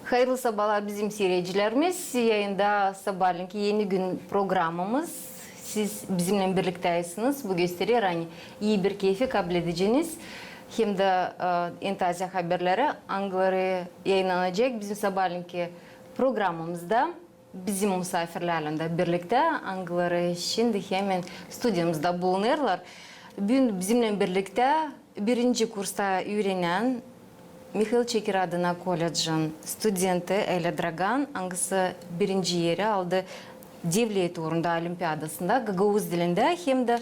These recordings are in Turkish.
Hayırlı sabahlar bizim seyircilerimiz. Yayında sabahleyin yeni gün programımız. Siz bizimle birliktesiniz. Bu gösteriyor hani iyi bir keyfi kabul edeceğiniz. Hem de en taze haberleri anıları yayınlanacak. Bizim sabahleyin programımızda bizim misafirlerle birlikte anıları şimdi hemen stüdyomuzda bulunurlar. Bugün bizimle birlikte birinci kursta öğrenen Mikhail Çekir adına kolejin studenti Ela Dragan angısı birinci yeri aldı Devlet uğrunda olimpiyadasında Gagavuz dilinde hem de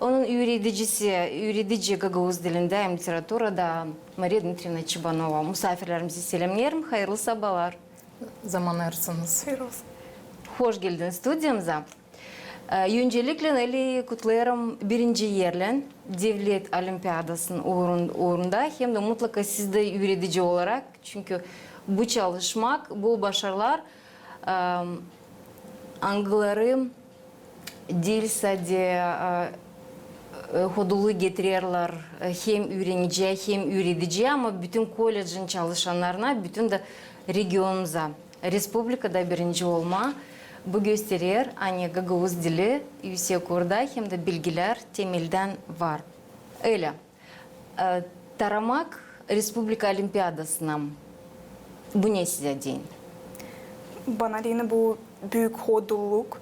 onun öğretici Gagavuz dilinde hem literatürada Maria Dmitrievna Çibanova. Misafirlerimizi selamlıyorum. Hayırlı sabahlar. Zaman ersiniz. Hoş geldin stüdyomuza. Öncelikle Nelly kutlarım birinci yerle Devlet Olimpiyadası'nın uğrunda hem de mutlaka siz de öğretici olarak çünkü bu çalışmak, bu başarılar anıları değil sadece hodulu getirirler hem öğreniciye hem öğreticiye ama bütün kolejin çalışanlarına, bütün de regionumuza, Respublika'da birinci olma bu gösterir hani Gagavuz dili yüksek orada hem de bilgiler temelden var. Öyle. Taramak Respublika Olimpiyadası'na bu ne size deyin? Bana yine bu büyük hoduluk.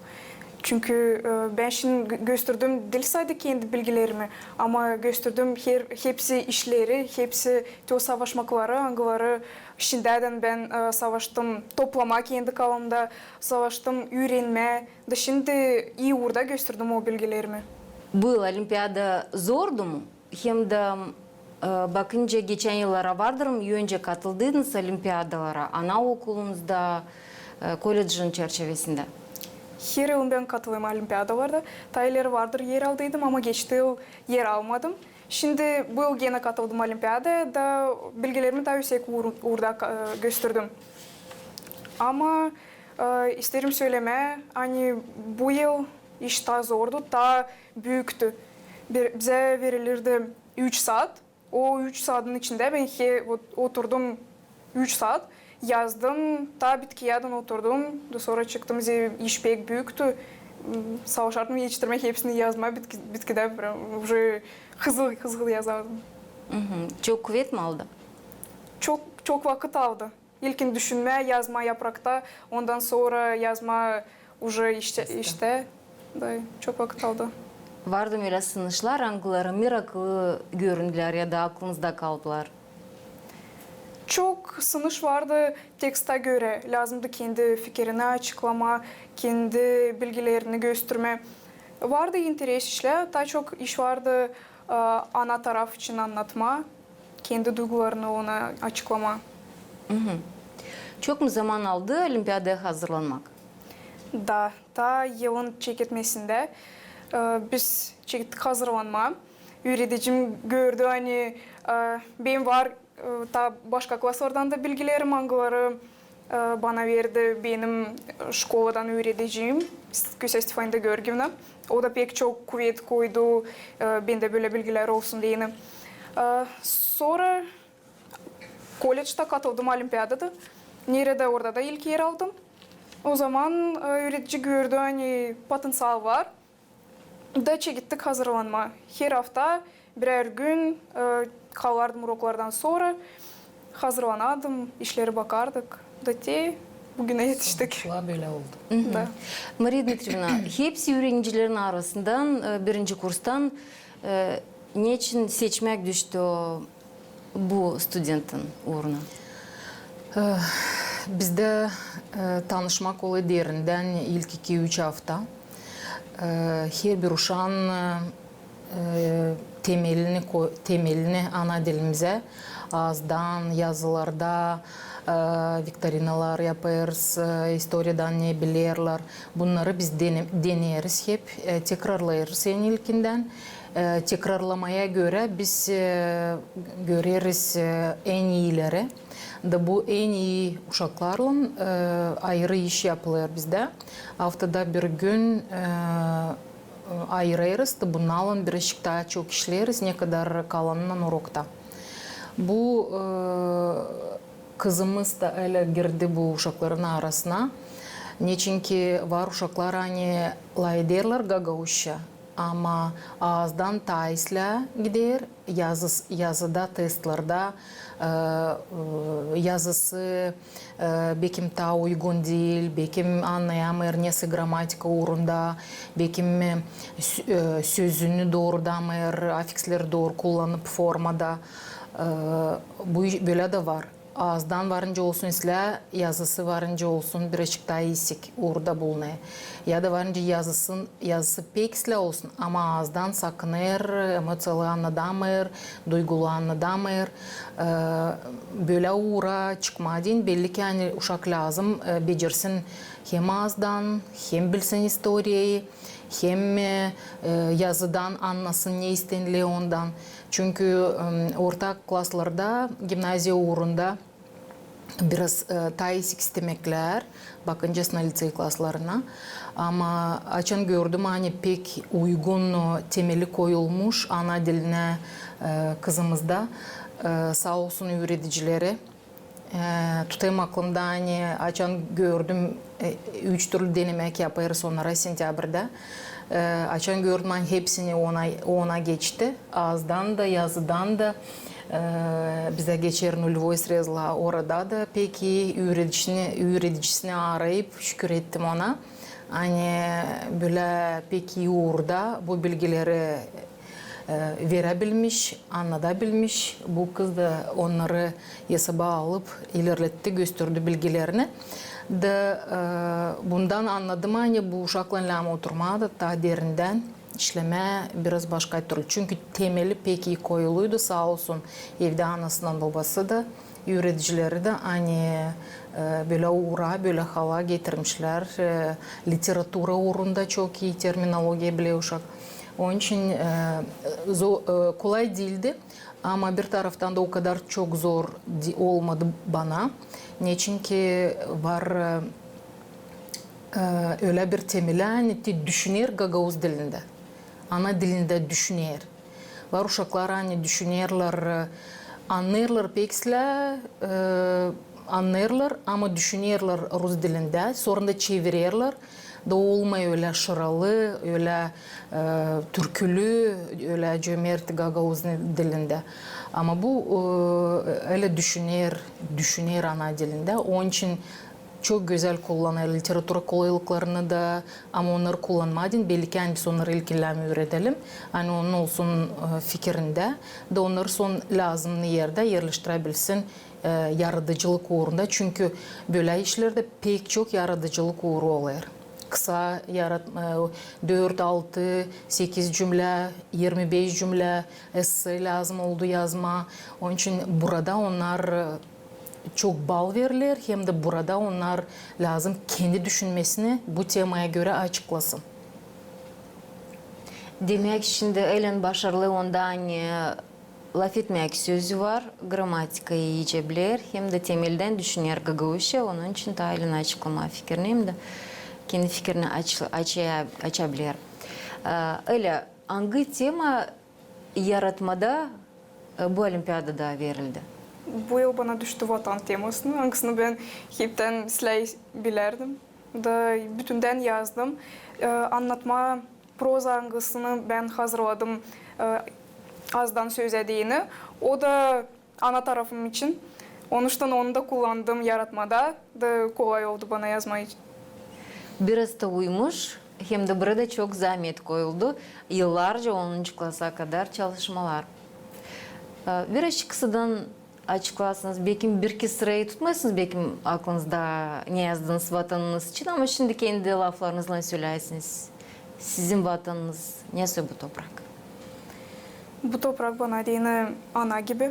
Çünkü ben şimdi gösterdim dil saydı kendi bilgilerimi ama gösterdim hepsi işleri, hepsi o savaşmakları, angıları. Şimdiden ben savaştım, toplama kendi kafamda savaştım, öğrenme. Da şimdi iyi orada gösterdim o bilgilerimi. Bu olimpiyada zordu mu? Hem de bakınca geçen yıllara vardır mı? Önce katıldınız olimpiyadalara, anaokulunuzda, kolejin çerçevesinde. Her yıl ben katıldığım olimpiyadalarda. Tayları vardır yer aldıydım ama geçti yıl yer almadım. Şimdi bu yıl gene katıldım olimpiyada da bilgilerimi daha yüksek orada gösterdim. Ama isterim söyleme, hani bu yıl iş daha zordu, daha büyüktü. Bize verilirdi 3 saat. O 3 saatin içinde ben oturdum 3 saat. Yazdım, ta bitkiyadan oturdum. Sonra çıktım, iş pek büyüktü. Savaşardım yetiştirmek hepsini yazma, bitkide hızlı yazardım. Çok kuvvet mi aldı? Çok vakit aldı. İlkin düşünme, yazma yaprakta, ondan sonra yazma işte da çok vakit aldı. Vardı mı öyle sınışlar, anıları meraklı göründüler ya da aklınızda kaldılar? Çok sınış vardı tekste göre. Lazımdı kendi fikrini açıklama, kendi bilgilerini gösterme. Vardı interes işler. Daha çok iş vardı ana taraf için anlatma, kendi duygularını ona açıklama. Çok mu zaman aldı olimpiyadaya hazırlanmak? Da yılın çekitmesinde biz çekittik hazırlanma. Öğreticim gördü hani benim var ta başka klaslardan da bilgilerim, anıları bana verdi benim şkoladan öğreteceğim Küse Stefanida Georgievna. O da pek çok kuvvet koydu, bende böyle bilgiler olsun diye. Sonra kolejde katıldım olimpiyadada. Nerede orada da ilk yer aldım. O zaman öğretici gördü hani potansiyel var. Da çekittik hazırlanma. Her hafta birer gün kalardım uroklardan sonra hazırlanadım, işlere bakardık. Da bugüne yetiştik. Sonuçlar böyle oldu. Da. Maria Dmitrievna, hepsi öğrencilerin arasından birinci kurstan niçin seçmek düştü bu studentin uğruna? Bizde tanışmak oldu derinden ilk 2-3 hafta. Her bir uşağın temelini ana dilimize ağızdan, yazılarda, viktorinalar yaparız, historiadan ne bilirler. Bunları biz deneriz hep, tekrarlayırız en ilkinden. Tekrarlamaya göre biz görürüz en iyileri. Da bu en iyi uşaklarla ayrı iş yapılır bizde. Haftada bir gün ayırırız da bunlarla birazcık daha çok işleriz ne kadar kalanından urokta. Bu kızımız da öyle girdi bu uşakların arasına. Niçinki var uşaklar hani layderler gagavuşa. Ama ağızdan taisle gider, yazıda, testlerde yazısı bekim ta uygun değil, bekim anlayamır, nesi gramatika uğrunda, bekim sözünü doğrudamır, afiksleri doğru kullanıp formada. Bu böyle de var. Ağızdan varınca olsun isle, yazısı varınca olsun birazcık daha iyisik orada bulunay. Ya da varınca yazısı pek isle olsun ama ağızdan sakınır, emosiyalı anladamır, duygulu anladamır. Böyle uğra çıkmadın belli ki yani uşak lazım becersin hem ağızdan hem bilsin historiyayı hem yazıdan anlasın ne isteniliği ondan. Çünkü ortak klaslarda, gimnaziya uğrunda biraz taisik istemekler, bakıncasına lisey klaslarına. Ama açan gördüm hani pek uygun temeli koyulmuş ana diline kızımızda. Sağ olsun öğreticileri. Tutayım aklımda hani açan gördüm 3 türlü denemek yapar sonra sentyabrda. Açan gördüm hani hepsini ona geçti. Ağızdan da yazıdan da bize geçer nulvoy srezla orada da peki öğreticisini arayıp şükür ettim ona. Hani böyle peki orada bu bilgileri verebilmiş, anlatabilmiş. Bu kız da onları hesaba alıp ilerletti, gösterdi bilgilerini. Da bundan anladım hani bu uşakla oturmadı, daha derinden işleme biraz başka türlü. Çünkü temeli pek iyi koyuluydu sağ olsun evde anasından babası da öğreticileri de hani böyle uğra, böyle hala getirmişler. Literatura uğrunda çok iyi terminoloji bile uşak. Onun için kolay değildi ama bir taraftan da o kadar çok zor olmadı bana. Niçin ki var öyle bir temel düşünür Gagavuz dilinde. Ana dilinde düşünür. Var uşaklar hani düşünürler, anlarlar peksle, anlarlar ama düşünürler Rus dilinde. Sonra da çevirirler. Da olmuyor öyle şıralı, öyle türkülü, öyle cömert Gagavuz dilinde. Ama bu öyle düşünür ana dilinde. Onun için çok güzel kullanır literatura kolaylıklarını da ama onları kullanmadın. Belli ki biz onları ilgilenme öğretelim. Hani onun olsun fikrinde de onları son lazımlı yerde yerleştirebilsin yaratıcılık uğrunda. Çünkü böyle işlerde pek çok yaratıcılık uğru oluyor. Kısa 4, 6, 8 cümle, 25 cümle essay lazım oldu yazma. Onun için burada onlar çok bal verirler hem de burada onlar lazım kendi düşünmesini bu temaya göre açıklasın. Demek şimdi Ellen başarılı onda hani laf etmek sözü var, gramatikayı iyice bilir hem de temelden düşünür Gagavuş'a. Onun için de Ellen açıklama fikrini hem de kendi fikrini açabilir. Öyle hangi tema yaratmada bu olimpiyadada verildi? Bu yıl bana düştü vatan temasını. Hangisini ben hepten silay bilerdim. Da bütünden yazdım. Anlatma proza hangisini ben hazırladım azdan söz edeyini. O da ana tarafım için. Onuştan onu da kullandım yaratmada. Da kolay oldu bana yazma için. Biraz da uymuş. Hem de burada çok zahmet koyuldu. Yıllarca 10. klasa kadar çalışmalar. Biraz kısadan açıklarsanız, belki bir iki sırayı tutmazsınız, belki aklınızda ne yazdınız vatanınız için ama şimdi kendi laflarınızla söylersiniz. Sizin vatanınız neyse bu toprak? Bu toprak bana yine ana gibi.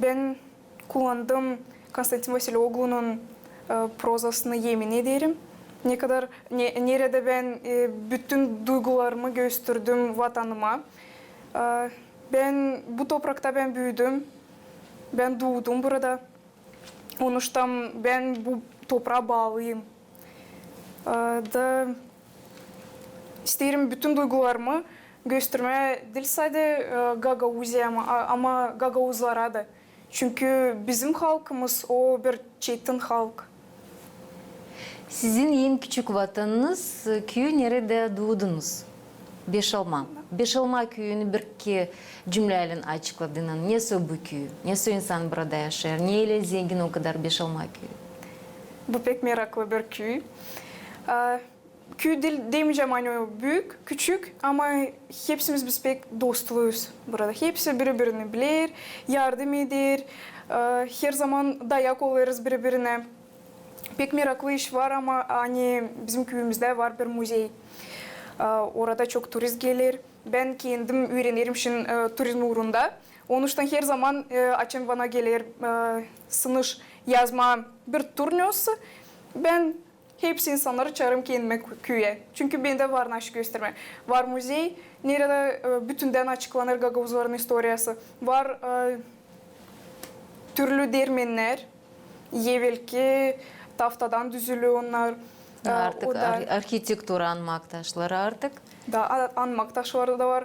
Ben kullandım Konstantin Vasiloglu'nun prozasını yemin ederim. Nerede ben bütün duygularımı gösterdim vatanıma. Ben bu toprakta ben büyüdüm. Ben doğdum burada. Onuştan ben bu toprağa bağlıyım. Da isterim bütün duygularımı göstermeye değil sadece Gagauz'a ama Gagauzlara da. Çünkü bizim halkımız o bir çetin halk. Sizin en küçük vatanınız köyü nerede doğdunuz? Beşalma. Beşalma köyünü bir iki cümleyle açıkladığının. Nesi bu köy? Nesi insan burada yaşar? Neyle zengin o kadar Beşalma köyü? Bu pek meraklı bir köy. Köy demeyeceğim hani büyük, küçük ama hepsimiz biz pek dostluyuz burada. Hepsi birbirini bilir, yardım eder. Her zaman dayak oluruz birbirine. Pek meraklı iş var ama hani bizim köyümüzde var bir müze. Orada çok turist gelir. Ben kendim öğrenirim şimdi turizm uğrunda. Onun için her zaman açın bana gelir sınış yazma bir turnus. Ben hepsi insanları çağırırım kendime köye. Çünkü bende var naş gösterme. Var müze, nerede bütünden açıklanır Gagavuzların historiası. Var türlü dermenler, evvelki taftadan düzülü onlar. Artık arkitektur anmaktaşları artık. Da anmaktaşları da var.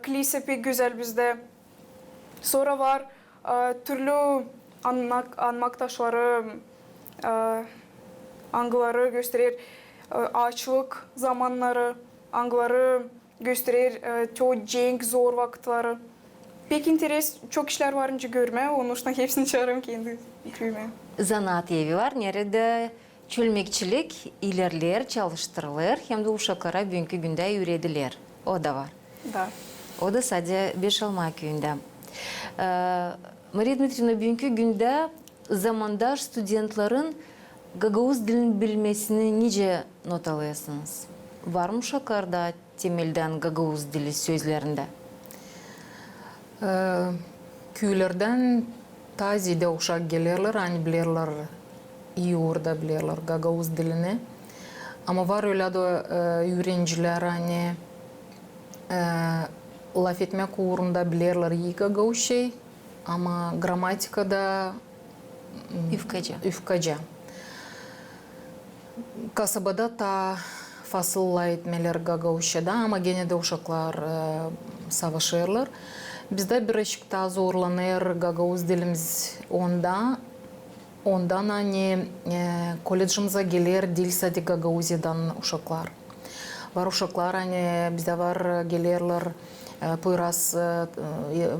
Kilise pek güzel bizde. Sonra var türlü anmaktaşları, angıları gösterir. Açlık zamanları, angıları gösterir. Çok cenk, zor vakitleri. Pek interes, çok işler varınca görme. Onun için hepsini çağırırım kendi köyüme. Zanaat evi var. Nerede çölmekçilik ilerler, çalıştırılır. Hem de uşaklara bugünkü günde öğrediler. O da var. Da. O da sadece Beşalma köyünde. Maria Dmitrievna, bugünkü günde zamandaş studentların Gagavuz dilini bilmesini nice not alıyorsunuz? Var mı uşaklarda temelden Gagavuz dili sözlerinde? Köylerden tazide uşak gelirler, hani bilirler, iyi orada bilirler Gagavuz dilini. Ama var öyle de öğrenciler hani laf etmek uğrunda bilirler iyi Gagavuz şey. Ama gramatikada üfkaca. Kasabada ta fasılla etmeler Gagavuzca'da ama gene de uşaklar savaşırlar. Bizde birazcık daha zorlanır Gagavuz dilimiz ondan hani kolejimize gelir dil sadi Gagavuz'dan uşaklar. Var uşaklar hani bizde var gelirler Pıras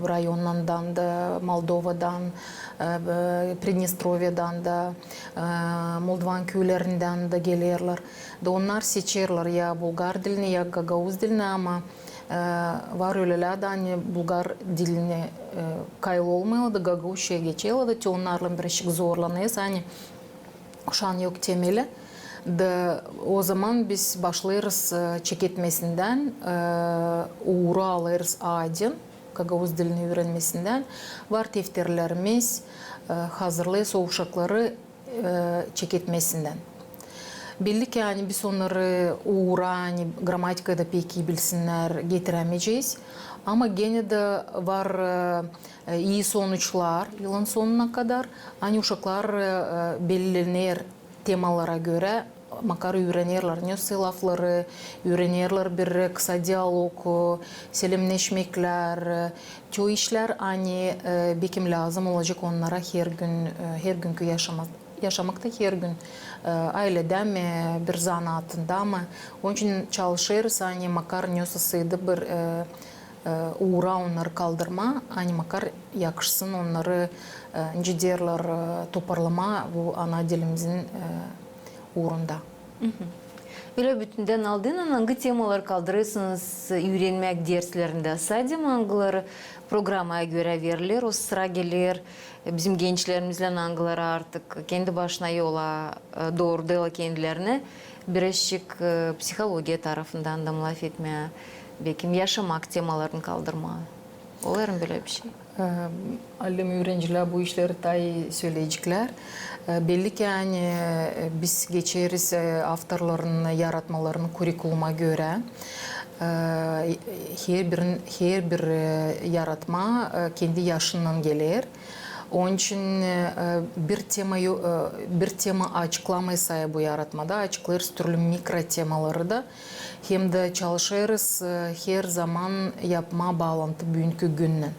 rayonundan da, Moldova'dan, Pridnestrovye'dan da, Moldovan köylerinden de gelirler. Da onlar seçerler ya Bulgar dilini ya Gagavuz dilini ama var öyleler de hani Bulgar diline kayıl olmuyor da Gagavuzca'ya geçiyor da onlarla birazcık zorlanıyoruz. Hani şu an yok temeli. Da o zaman biz başlarız çeketmesinden, uğru alırız adın, Gagavuz dilini öğrenmesinden. Var defterlerimiz, hazırlıyoruz o uşakları çeketmesinden. Belli ki yani biz onları uğra, hani gramatikada pek iyi bilsinler getiremeyeceğiz. Ama gene de var iyi sonuçlar yılın sonuna kadar. Hani uşaklar belirlenir temalara göre makar öğrenirler. Nöse lafları, öğrenirler bir kısa diyalog, selamleşmekler, çoğu işler hani bekim lazım olacak onlara her günkü yaşamakta her gün ailede mi, bir zanaatında mı. Onun için çalışırız hani makar nösesiydi bir uğra onları kaldırma, hani makar yakışsın onları ince derler toparlama bu ana dilimizin uğrunda. Öyle bütünden aldığın hangi temalar kaldırırsınız öğrenmek derslerinde? Sadece hangileri programa göre verilir, o sıra gelir. Bizim gençlerimizle hangileri artık kendi başına yola doğru değil kendilerine birazcık psikoloji tarafından da laf etmeye, belki yaşamak temalarını kaldırmaya. Olur mu böyle bir şey? Allem öğrenciler bu işleri daha iyi söyleyecekler. Belli ki yani biz geçeriz autorların yaratmalarını kurikuluma göre. Her bir yaratma kendi yaşından gelir. Onun için bir tema açıklamaysa bu yaratmada açıklarız türlü mikro temaları da. Hem de çalışırız her zaman yapma bağlantı bugünkü günden.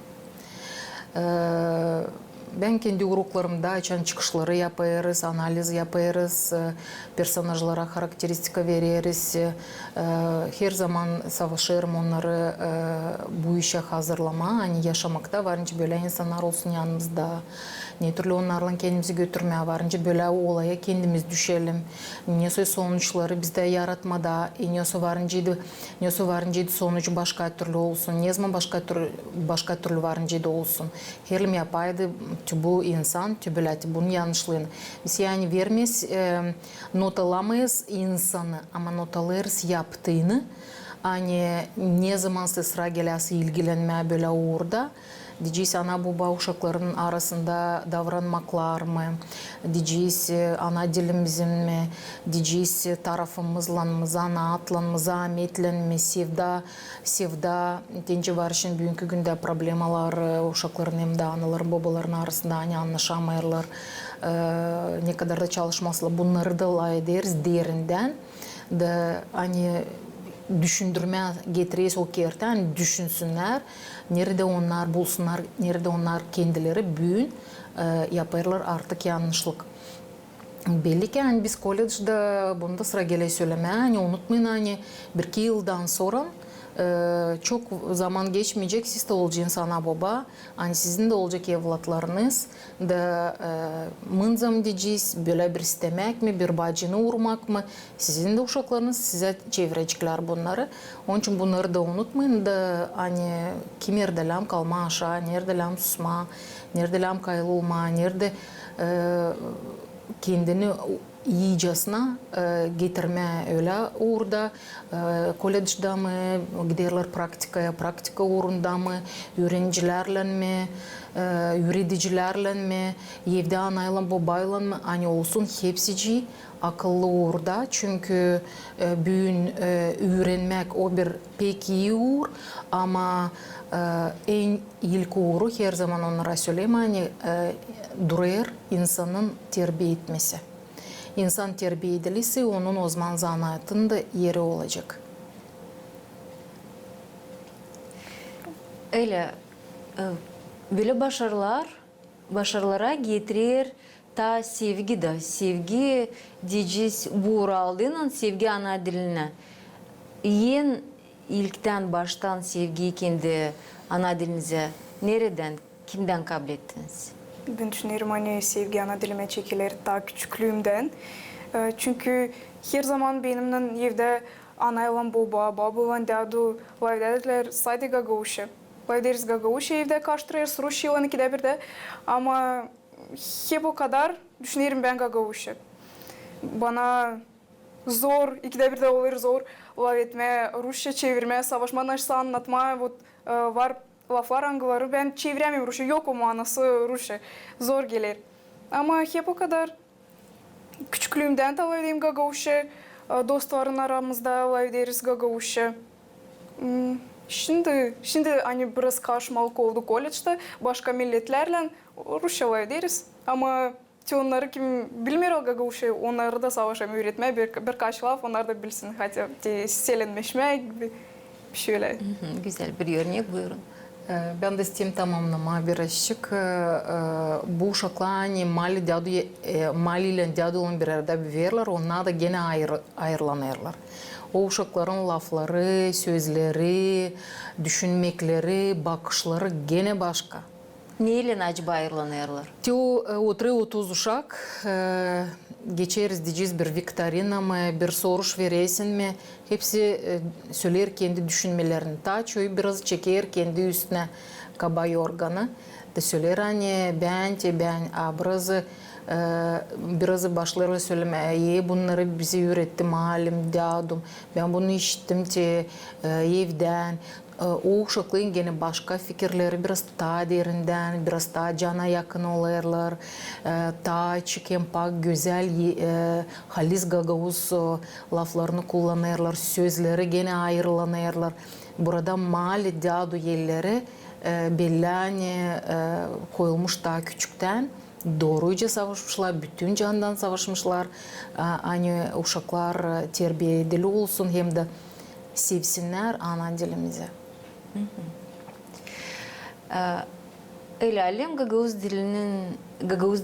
ben kendi uruklarımda açan çıkışları yaparız, analiz yaparız, personajlara karakteristika veririz. Her zaman savaşırım onları bu işe hazırlama, hani yaşamakta varınca böyle insanlar olsun yanımızda. Ne türlü onlarla kendimizi götürmeye varınca böyle olaya kendimiz düşelim. Neyse sonuçları bizde yaratmada, neyse varınca sonucu başka türlü olsun. Ne zaman başka türlü varınca da olsun. Helim yapaydı bu insan, tübületi bunun yanlışlığını. Biz yani vermeyiz, notalamayız insanı ama notalarız yaptığını. Hani ne zaman sıra gelesi ilgilenmeye böyle orada. Diyeceğiz ana baba uşakların arasında davranmaklar mı? Diyeceğiz ana dilimizin mi? Diyeceğiz tarafımızla mı? Zanaatla mı? Zahmetle mi? Sevda. Deyince var için bugünkü günde problemalar uşakların hem de anaların babaların arasında hani anlaşamayırlar. Ne kadar da çalışmasıyla bunları da ederiz derinden. De hani düşündürme getiririz o kerten düşünsünler. Nerede onlar bulsunlar, nerede onlar kendileri büyün yaparlar artık yanlışlık. Belli ki hani biz kolejde bunda sıra gele söylemeye hani unutmayın hani bir iki yıldan sonra çok zaman geçmeyecek siz de olacaksınız ana baba hani sizin de olacak evlatlarınız da mınzam diyeceğiz böyle bir istemek mi bir bacını vurmak mı sizin de uşaklarınız size çevirecekler bunları onun için bunları da unutmayın da hani kim nerede kalma aşağı nerede susma nerede kayrılma nerede kendini iyicesine getirme öyle orada kolejde mi giderler praktika uğrunda mı öğrencilerle mi öğreticilerle mi evde anayla babayla mı hani olsun hepsi akıllı orada çünkü büyün öğrenmek o bir pek iyi uğur ama en ilk uğru her zaman onlara söyleyeyim hani durar insanın terbiye etmesi. İnsan terbiye edilirse onun o zaman zanaatında yeri olacak. Öyle böyle başarılara getirir ta sevgi de. Sevgi diyeceğiz bu aldığından sevgi ana diline. En ilkten baştan sevgiyi kendi ana dilinize nereden, kimden kabul ettiniz? Ben düşünüyorum hani sevgi ana dilime çekilir daha küçüklüğümden. Çünkü her zaman benimle evde anayla babayla dadu layderler saydı gagavuşu. Layderiz gagavuşu evde kaçtırırız Rus yılını ikide bir de. Ama hep o kadar düşünüyorum ben gagavuşu. Bana zor, ikide bir de olur zor laf etme, Rusça çevirme, savaşma nasıl anlatma, var laflar angıları ben çeviremiyorum Rusça, yok o manası Rusça, zor gelir. Ama hep o kadar küçüklüğümden de laydım Gagavuş'a, dostların aramızda layderiz Gagavuş'a. Şimdi hani biraz karşımalık oldu kolejde, başka milletlerle Rusça layderiz. Ama onları kim bilmiyor Gagavuş'u, onları da savaşamı öğretmeye birkaç laf, onlar da bilsin. Hatta selenmeşme gibi bir şeyler. Güzel bir örnek buyurun. Ben de isteyeyim tamamlama birazcık. Bu uşaklar hani Mali ile Dadu'nun bir arada büyürler, onlar da gene ayrılanırlar. O uşakların lafları, sözleri, düşünmekleri, bakışları gene başka. Neyle acaba ayrılanırlar? Oturuyor 30 uşak, geçeriz diyeceğiz bir viktorina mı, bir soruş veresin mi? Hepsi söyler kendi düşünmelerini. Taçıyor, biraz çeker kendi üstüne kaba yorganı. Da söyler hani ben, biraz başlarla söylemeye, bunları bize öğretti mahallim, dadum. Ben bunu işittim evden. O uşakların gene başka fikirleri biraz daha derinden, biraz daha cana yakın olurlar. Daha açık, empak, güzel, halis gagavuz laflarını kullanırlar, sözleri gene ayrılanırlar. Burada mahalle dadu yerleri belli koyulmuş daha küçükten. Doğruca savaşmışlar, bütün candan savaşmışlar. Hani uşaklar terbiye edili olsun hem de sevsinler ana dilimizi. El alem Gagavuz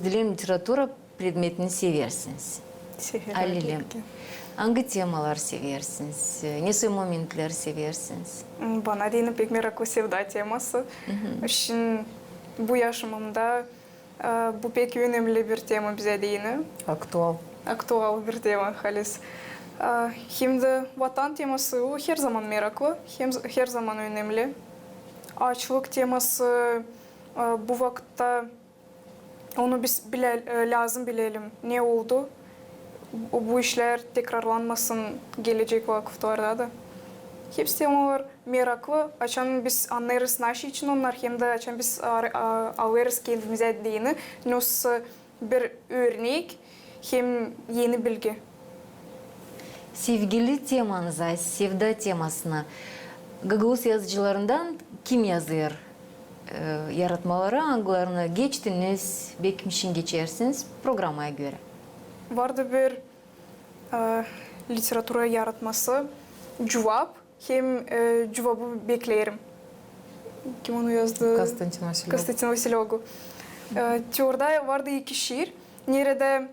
dilinin literatura predmetini seversiniz. Severim. Alem. Hangi temalar seversiniz? Nasıl momentler seversiniz? Bana deyini pek meraklı sevda teması. Şimdi bu yaşamımda bu pek önemli bir tema bize deyini. Aktual. Aktual bir tema halis. Hem de vatan teması o her zaman meraklı, her zaman önemli. Açlık teması bu vakitte onu biz lazım bilelim. Ne oldu? Bu işler tekrarlanmasın gelecek vakıflarda da. Hepsi temalar meraklı. Açan biz anlarız naşı için onlar hem de açan biz alırız kendimize deyini. Nasıl bir örnek hem yeni bilgi. Sevgili temanıza, sevda temasına Gagavuz yazıcılarından kim yazıyor? Yaratmaları hangilerine geçtiniz, bekmişin geçersiniz programaya göre. Vardı bir literatura yaratması, cevap, hem cevabı beklerim. Kim onu yazdı? Konstantin Vasilov. Konstantin Vasilov. Teorida vardı iki şiir. Nerede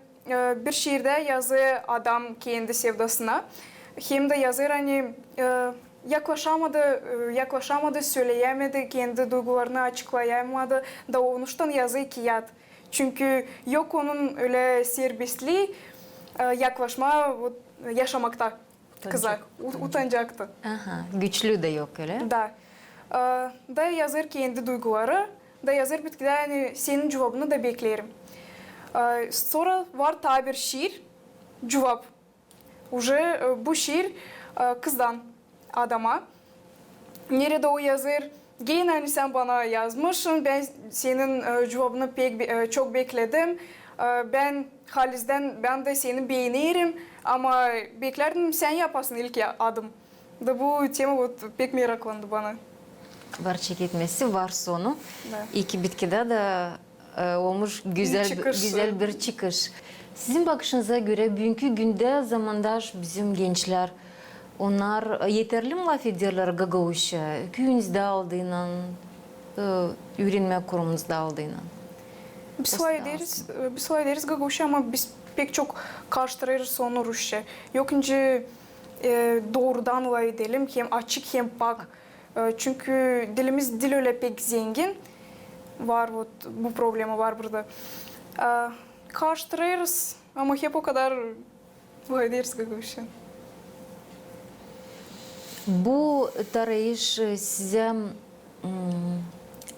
bir şiirde yazıyor adam kendi sevdasına. Hem de yazıyor hani yaklaşamadı, söyleyemedi, kendi duygularını açıklayamadı da onuştan yazıyor kiyat. Çünkü yok onun öyle serbestliği yaşamakta kıza. Utanacaktı. Aha, güçlü de yok öyle. Da. Da yazır kendi duyguları, da yazır bitkide yani senin cevabını da beklerim. Sonra var tabir şiir, cevap. Уже bu şiir kızdan adama. Nerede o yazır? Gene hani sen bana yazmışsın, ben senin cevabını çok bekledim. Ben de seni beğenirim ama beklerdim sen yapasın ilk adım. Da bu tema pek meraklandı bana. Var çekitmesi, var sonu. Da. İki bitkide de olmuş güzel bir çıkış. Sizin bakışınıza göre bugünkü günde zamandaş bizim gençler onlar yeterli mi laf ediyorlar Gagavuzca? Köyünüzde aldığıyla, öğrenme kurumunuzda aldığıyla. Biz söyle ederiz Gagavuzca ama biz pek çok karıştırırız onu Rusça. Yok önce doğrudan laf edelim hem açık hem pak. Çünkü dil öyle pek zengin. Var bu problemi var burada. Karıştırırız ama hep o kadar laf ederiz Gagavuzca. Bu tarayış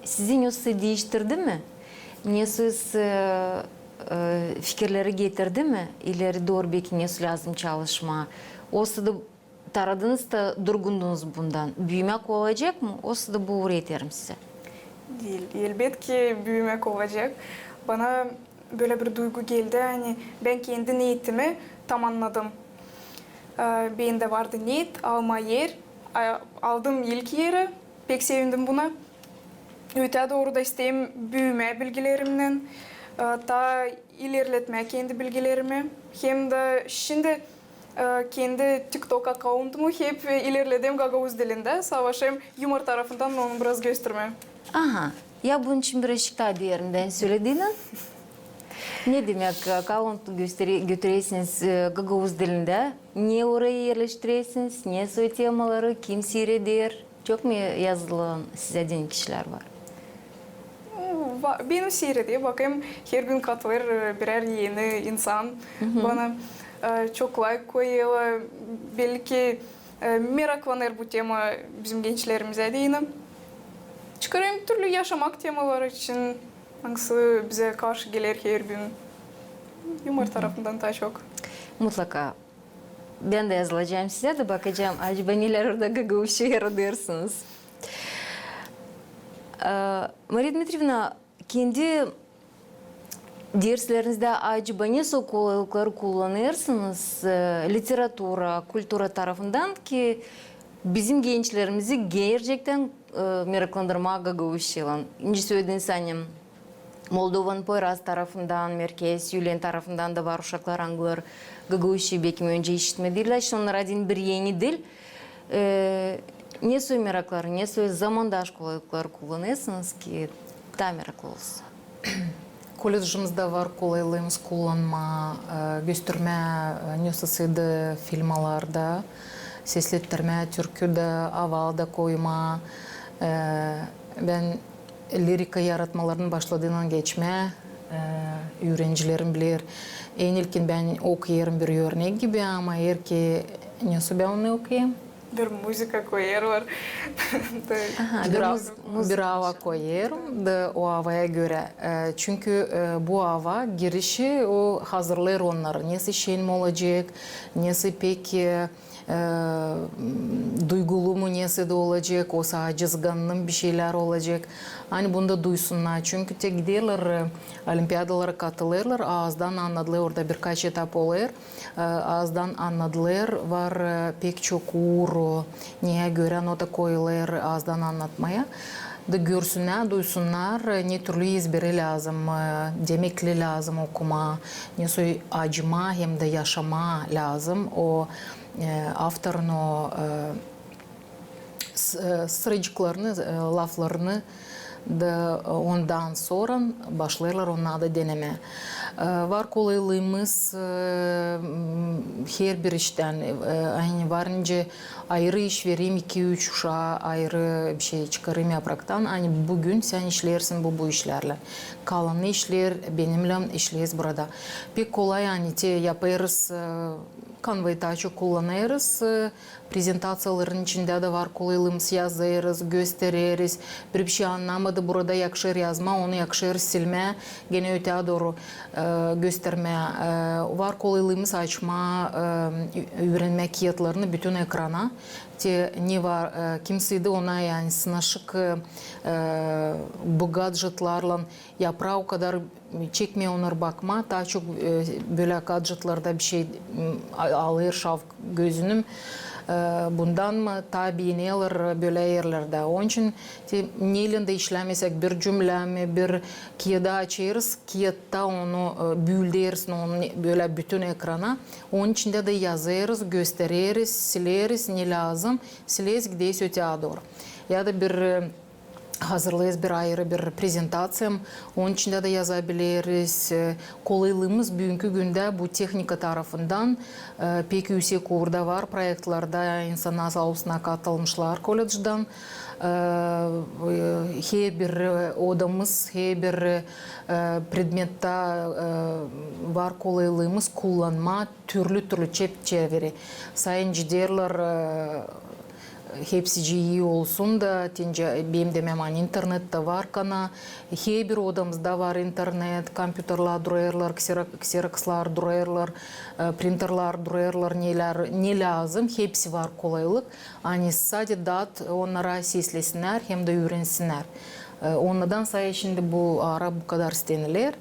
sizi nasıl değiştirdi mi? Nasıl fikirleri getirdi mi? İleri doğru belki nasıl lazım çalışma? O sırada taradınız da durgundunuz bundan. Büyümek olacak mı? O sırada bu öğretirim size. Değil. Elbette büyümek olacak. Bana böyle bir duygu geldi. Hani ben kendi niyetimi tam anladım. Bende vardı niyet, alma yer. Aldım ilk yeri. Pek sevindim buna. Öte doğru da isteğim büyüme bilgilerimden. Ta ilerletme kendi bilgilerimi. Hem de şimdi kendi TikTok accountumu hep ilerledim Gagavuz dilinde. Savaşım humor tarafından onu biraz göstermeye. Aha. Ya bunun için birazcık daha diğerinden söylediğin. Ne demek account götürüyorsunuz Gagavuz dilinde? Niye oraya yerleştiriyorsunuz? Niye soy temaları? Kim seyreder? Çok mu yazılan size din kişiler var? Benim seyrediyor. Bakayım her gün katılır birer yeni insan. Bana çok like koyuyor. Belki meraklanır bu tema bizim gençlerimize deyinim. Çıkarayım türlü yaşamak temaları için hangisi bize karşı gelir her gün. Humor tarafından daha çok. Mutlaka. Ben de yazılacağım size de bakacağım. Acaba neler orada Gagavuzca yaratıyorsunuz. Maria Dmitrievna, kendi derslerinizde acaba nasıl kolaylıkları kullanırsınız literatura, kültüra tarafından ki bizim gençlerimizi gerçekten meraklandırmak Gagavuzca'yla. İnce söylediniz hani Moldova'nın Poyraz tarafından, Merkez, Yulen tarafından da var uşaklar Anglar Gagavuzca'yı belki önce işitmediler. İşte onlar adın bir yeni dil. Ne soy merakları, ne soy zamandaş kolaylıkları kullanıyorsunuz ki Tamara Kloos. Колледжімізде var kolayılığımız kullanma, gösterme, nüsasıydı filmalarda, seslettirme, türküde, avalda koyma. Ben lirika yaratmalarının başladığından geçme, öğrencilerim bilir. En ilkin ben okuyarım bir örnek gibi ama eğer ki nasıl ben onu okuyayım? Bir müzika koyar var. Bir hava koyarım da o havaya göre. Çünkü bu hava girişi o hazırlar onları. Nasıl şey mi olacak, nasıl peki duygulu mu nasıl da olacak, o cızgınlığın bir şeyler olacak. Hani bunda duysunlar. Çünkü tek giderler, olimpiyadalara katılırlar, ağızdan anladılar, orada birkaç etap olur. Ağızdan anladılar, var pek çok uğur, niye göre nota koyular ağızdan anlatmaya. Da görsünler, duysunlar, ne türlü ezberi lazım, demekli lazım okuma, nasıl acıma hem de yaşama lazım. O авторын o sıracıklarını, laflarını da ondan sonra başlarlar ona da deneme. Var kolaylığımız her bir işten, hani varınca ayrı iş vereyim, 2-3 uşağa ayrı bir şey çıkarayım yapraktan. Hani bugün sen işlersin bu işlerle. Kalanı işler benimle işleyiz burada. Pek kolay hani yaparız, Canva'yı daha çok kullanırız. Prezentasyonların içinde de var kolaylığımız yazarız, gösteririz. Bir şey anlamadı burada yakışır yazma, onu yakışır silme, gene öteye doğru gösterme. Var kolaylığımız açma, öğrenme kiyatlarını bütün ekrana. Ne var, kimseydi ona yani sınaşık bu gadgetlarla yaprağı o kadar çekmiyor onlar bakma. Daha çok böyle gadgetlarda bir şey alır şaf gözünüm. Bundan mı tabi ne alır böyle yerlerde. Onun için neyle de işlemesek bir cümle mi bir kiyada açarız. Kiyada onu büyüleriz onu böyle bütün ekrana. Onun içinde de yazarız, gösteririz, sileriz ne lazım. Sileriz gideyiz öteye doğru. Ya da bir hazırlayız bir ayrı bir prezentasyam. Onun içinde de yazabiliriz. Kolaylığımız bugünkü günde bu teknika tarafından pek yüksek orada var. Projelerde insan sağolsuna katılmışlar kolejden. Her bir odamız, her bir predmette var kolaylığımız kullanma türlü çeviri. Sayınca derler hepsi iyi olsun da benim demem hani internette var kana her bir odamızda var internet, kompüterler durarlar, xeroxlar durarlar, printerler durarlar ne lazım hepsi var kolaylık. Hani sadece dat onlara seslesinler hem de öğrensinler. Ondan sayesinde bu ara bu kadar istenilir.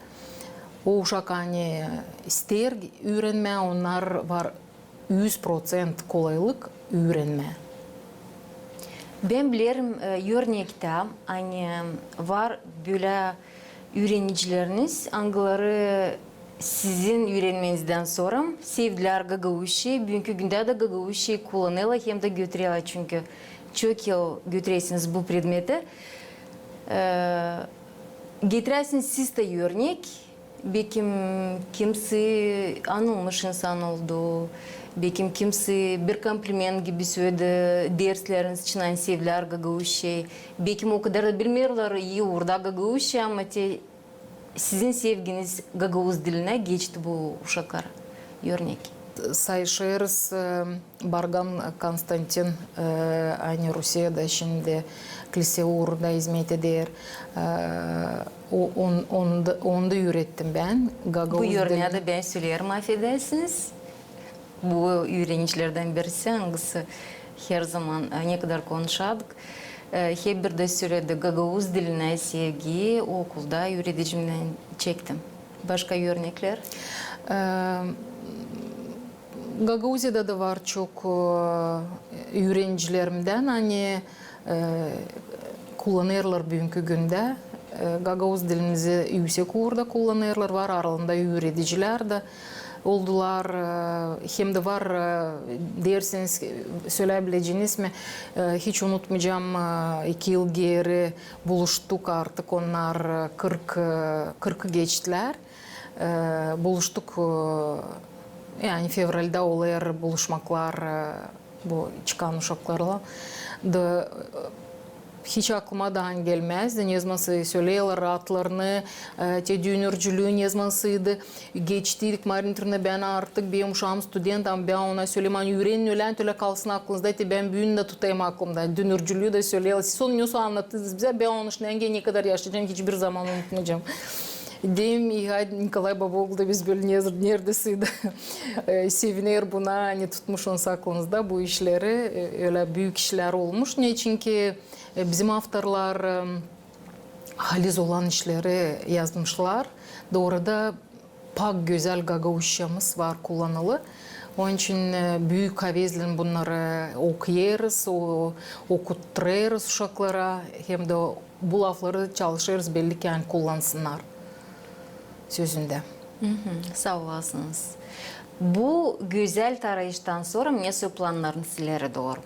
O uşak hani ister öğrenme onlar var 100% kolaylık öğrenme. Ben bilirim örnekte hani var böyle öğrencileriniz anıları sizin öğrenmenizden sonra sevdiler Gagavuş'u. Bugünkü günde de Gagavuş'u kullanıyorlar hem de götürüyorlar çünkü çok yıl götürüyorsunuz bu predmeti. Getirirsiniz siz de örnek. Belki kimse anılmış insan oldu. Belki kimse bir kompliment gibi söyledi, dersleriniz için sevdiler Gagavuş'u. Belki o kadar da bilmiyorlar iyi orada Gagavuş'u ama sizin sevginiz Gagavuz diline geçti bu uşaklar. Örnek. Sayışırız Bargan Konstantin aynı Rusya'da şimdi kilise orada hizmet eder. Onu da öğrettim ben. Bu örneği de ben söylerim affedersiniz. Bu öğrencilerden birisi hangisi her zaman ne kadar konuşadık. Hep bir de söyledi Gagavuz diline sevgiyi okulda öğreticimden çektim. Başka örnekler? Gagavuzya'da da var çok öğrencilerimden hani kullanırlar bugünkü günde Gagavuz dilimizi yüksek uğurda kullanırlar, var aralığında öğreticiler de oldular. Hem de var derseniz söyleyebileceğiniz mi? Hiç unutmayacağım, 2 yıl geri buluştuk artık, onlar 40'ı geçtiler. Buluştuk, yani fevralda oluyor buluşmaklar bu çıkan uşaklarla. Da hiç aklıma daha gelmezdi. Ne zaman söylüyorlar atlarını, düğünürcülüğün ne zamanıydı. Geçtiydik Marintr'ına, ben artık benim uşağım student, ama ben ona söyleyeyim, hani yüreğin ölen öyle kalsın aklınızda, ben büyüğünü de tutayım aklımda. Düğünürcülüğü de söylüyorlar. Siz onu nasıl anlattınız bize, ben onun için ne kadar yaşayacağım, hiçbir zaman unutmayacağım. Deyim, Nikolay Babaoğlu da biz böyle neredesiydi. Sevinir buna, hani tutmuşsunuz aklınızda bu işleri, öyle büyük işler olmuş. Ne için ki bizim avtorlar haliz olan işleri yazmışlar. Doğru da pak güzel gagavuşyamız var kullanılı. Onun için büyük havezle bunları okuyarız, okutturarız uşaklara. Hem de bu lafları çalışırız belli ki yani kullansınlar sözünde. Sağ olasınız. Bu güzel tarayıştan sonra ne planlarınız ileri doğru?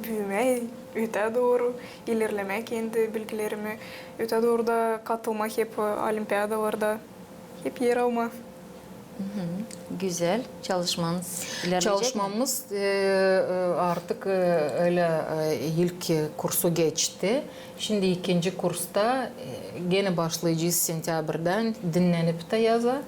Büyüme, öte doğru ilerlemek, kendi bilgilerimi öte doğru da katılmak, hep olimpiyadalarda hep yer alma. Güzel. Çalışmanız ilerleyecek mi? Çalışmamız artık öyle ilk kursu geçti. Şimdi ikinci kursta gene başlayacağız sentyabrdan, dinlenip de yaza.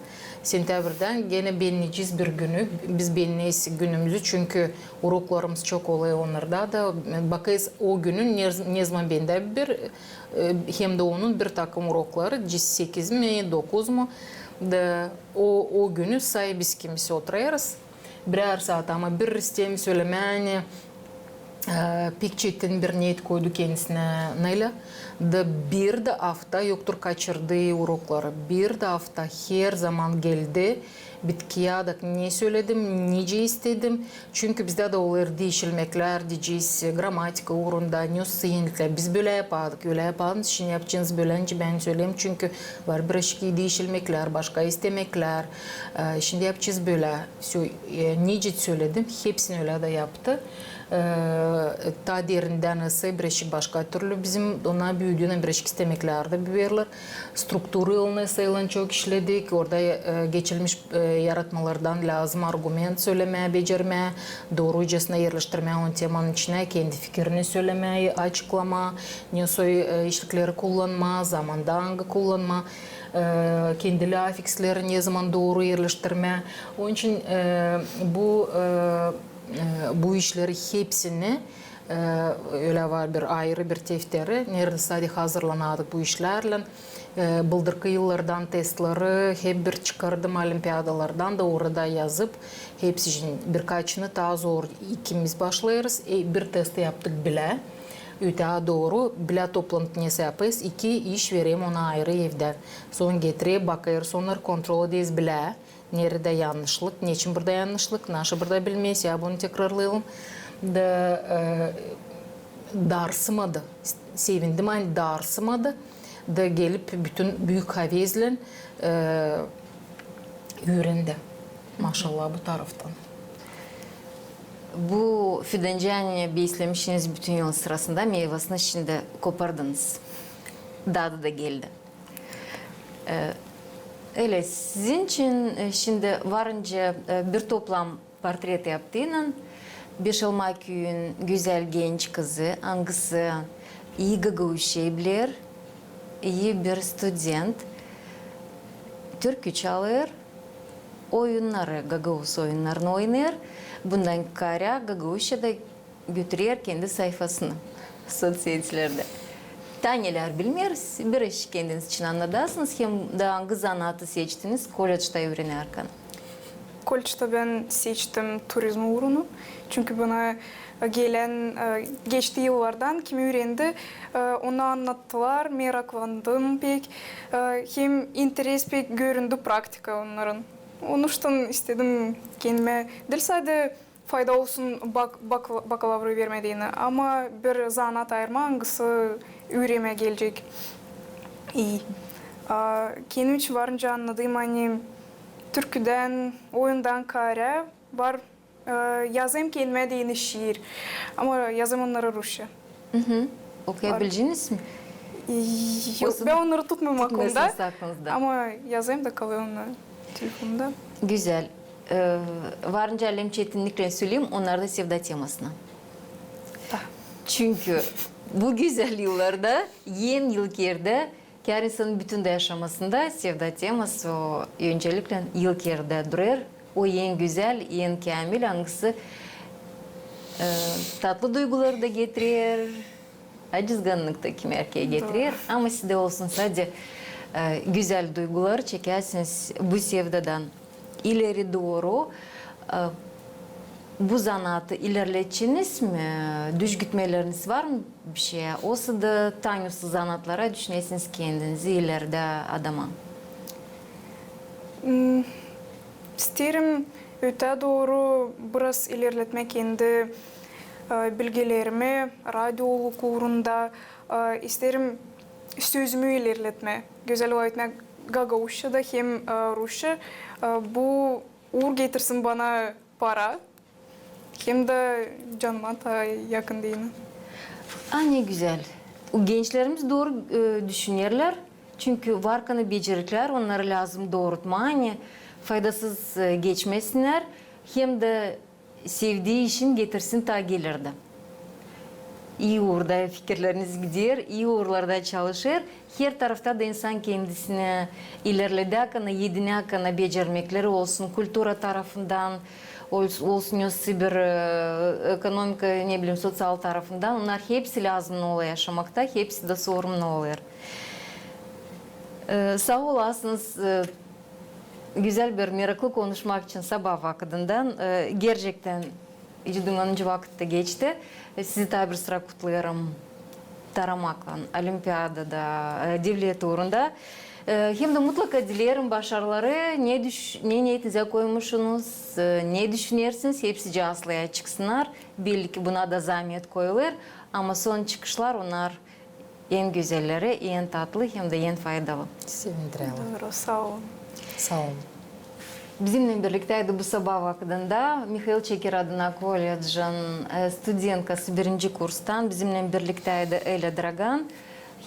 Sentyabrdan gene belirleyeceğiz bir günü. Biz belirleyiz günümüzü çünkü uroklarımız çok oluyor onlarda da. Bakayız o günün ne zaman bende bir hem de onun bir takım urokları 8 mi 9 mu? Da o günü say biz kimisi oturarız. Birer saat ama bir istemi söylemeni pek çetin bir niyet koydu kendisine neyle. Da bir de hafta yoktur kaçırdığı urokları. Bir de hafta her zaman geldi. Bitkiyadak ne söyledim, nece istedim. Çünkü bizde de olur değişilmekler, diyeceğiz, gramatika uğrunda, ne sıyınlıklar. Biz böyle yapardık, öyle yapardık. Şimdi yapacağınız böylece ben söyleyeyim. Çünkü var başka değişilmekler, başka istemekler. Şimdi yapacağız böyle. Nece söyledim, hepsini öyle de yaptı. Ta derinden ise birazcık başka türlü bizim ona büyüdüğüne birazcık istemekler de büyürler. Strukturu sayılan çok işledik. Orada geçilmiş yaratmalardan lazım argüman söylemeye, becermeye, doğrucasına yerleştirmeye on temanın içine, kendi fikrini söylemeye, açıklama, ne soy işlikleri kullanma, zamandan kullanma, kendili afiksleri ne zaman doğru yerleştirme. Onun için bu işleri hepsini öyle var bir ayrı bir defteri. Nerede sadece hazırlanadık bu işlerle. Bıldırkı yıllardan testleri hep bir çıkardım olimpiyadalardan da orada yazıp hepsi için birkaçını daha zor ikimiz başlayırız. Bir test yaptık bile. Öte doğru bile toplantı yapıyız. 2 iş vereyim ona ayrı evden. Son getireyim bakıyoruz. Sonra kontrol ederiz bile. Nerede yanlışlık, niçin burada yanlışlık, nasıl burada bilmeyiz ya bunu tekrarlayalım. Da darsımadı. Sevindim hani darsımadı. Da gelip bütün büyük havezle öğrendi. Maşallah bu taraftan. Bu fidancani beslemişsiniz bütün yıl sırasında meyvasını şimdi kopardınız. Dadı da geldi. Öyle sizin için şimdi varınca bir toplam portret yaptığının Beşalma köyün güzel genç kızı, hangisi iyi gagavuşabilir, iyi bir student, türkü çalır, oyunları, gagavuz oyunlarını oynar. Bundan kara gagavuşa da götürüyor kendi sayfasını sosyetелerde. Taneler bilmiyoruz, bir iş kendiniz için anladasınız, hem de hangi zanatı seçtiniz, kollejde öğrenirken. Kollejde ben seçtim turizm uğrunu. Çünkü bana gelen geçtiği yıllardan kim öğrendi, onu anlattılar, meraklandım pek. Hem interes pek göründü praktika onların. Onun için istedim kendime değil sadece fayda olsun bakalavru vermediğini. Ama bir zanat ayırma hangisi üreme gelecek. İyi. Kendim için varınca anladığım hani türküden, oyundan kare var. Yazayım kendime deyini şiir. Ama yazayım onları Rusça. Okuyabileceğiniz mi? Yok, ben onları tutmuyorum Tutmuyorsunuz aklımda. aklınızda. Ama yazayım da kalıyor onları telefonda. Güzel. Varınca Alem Çetinlik'le söyleyeyim, onlar da sevda temasına. Çünkü bu güzel yıllarda, yeni ilk yerde, her insanın bütün de yaşamasında sevda teması o öncelikle ilk yerde durur. O en güzel, en kamil hangisi tatlı duyguları da getirir, acizganlık da kimi erkeğe getirir. Ama sizde olsun sadece güzel duygular çekersiniz bu sevdadan. İleri doğru bu zanatı ilerletçiniz mi? Düş gitmeleriniz var mı bir şeye? Olsa da tanıyorsunuz zanatlara düşünesiniz kendinizi ileride adama. İsterim öte doğru biraz ilerletmek kendi bilgilerimi radyoluk uğrunda isterim sözümü ilerletme. Güzel öğretmek Gagavuşça'da hem Rusça bu uğur getirsin bana para hem de canıma da yakın değil. Ne güzel. O gençlerimiz doğru düşünürler. Çünkü var kanı becerikler, onları lazım doğrultma. Hani faydasız geçmesinler. Hem de sevdiği işin getirsin ta gelirdi. İyi uğurda fikirleriniz gidiyor, iyi uğurlarda çalışır. Her tarafta da insan kendisine ilerlediği hakkında, yediğine hakkında becermekleri olsun, kültüra tarafından, olsun ya siber, ekonomika, ne bileyim, sosyal tarafından. Onlar hepsi lazım oluyor yaşamakta, hepsi de sorumlu oluyor. Sağ olasınız. Güzel bir meraklı konuşmak için sabah vaktinden gerçekten dünyanın vakitte geçti. Sizi tabi sıra kutluyorum. Taramakla, olimpiyadada, devlet uğrunda. Hem de mutlaka dilerim başarıları. Ne niyetinize koymuşsunuz, ne düşünürsünüz hepsi aslıya çıksınlar. Belli ki buna da zahmet koyulur. Ama son çıkışlar onlar en güzelleri, en tatlı hem de en faydalı. Sevindirelim. Doğru, sağ olun. Sağ olun. Bizimle birlikteydi bu sabah vaktinde Mikhail Çekir adına kollejin studentkası birinci kurstan bizimle birlikteydi Ela Dragan.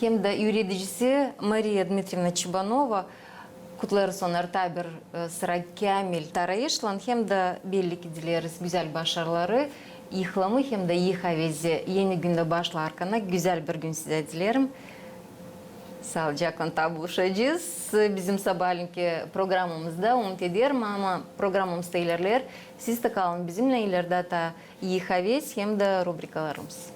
Hem de yöneticisi Maria Dmitrievna Çibanova. Kutlarız onları tabi sıra kamil tarayışlan hem de belli ki dileriz güzel başarıları. İhlamı hem de iyi havezi yeni günde başlarken güzel bir gün size dilerim. Sağlıcakla buluşacağız. Bizim sabahleyin programımızda umut ederim ama programımızda ilerler. Siz de kalın bizimle ileride de iyi haves hem de rubrikalarımız.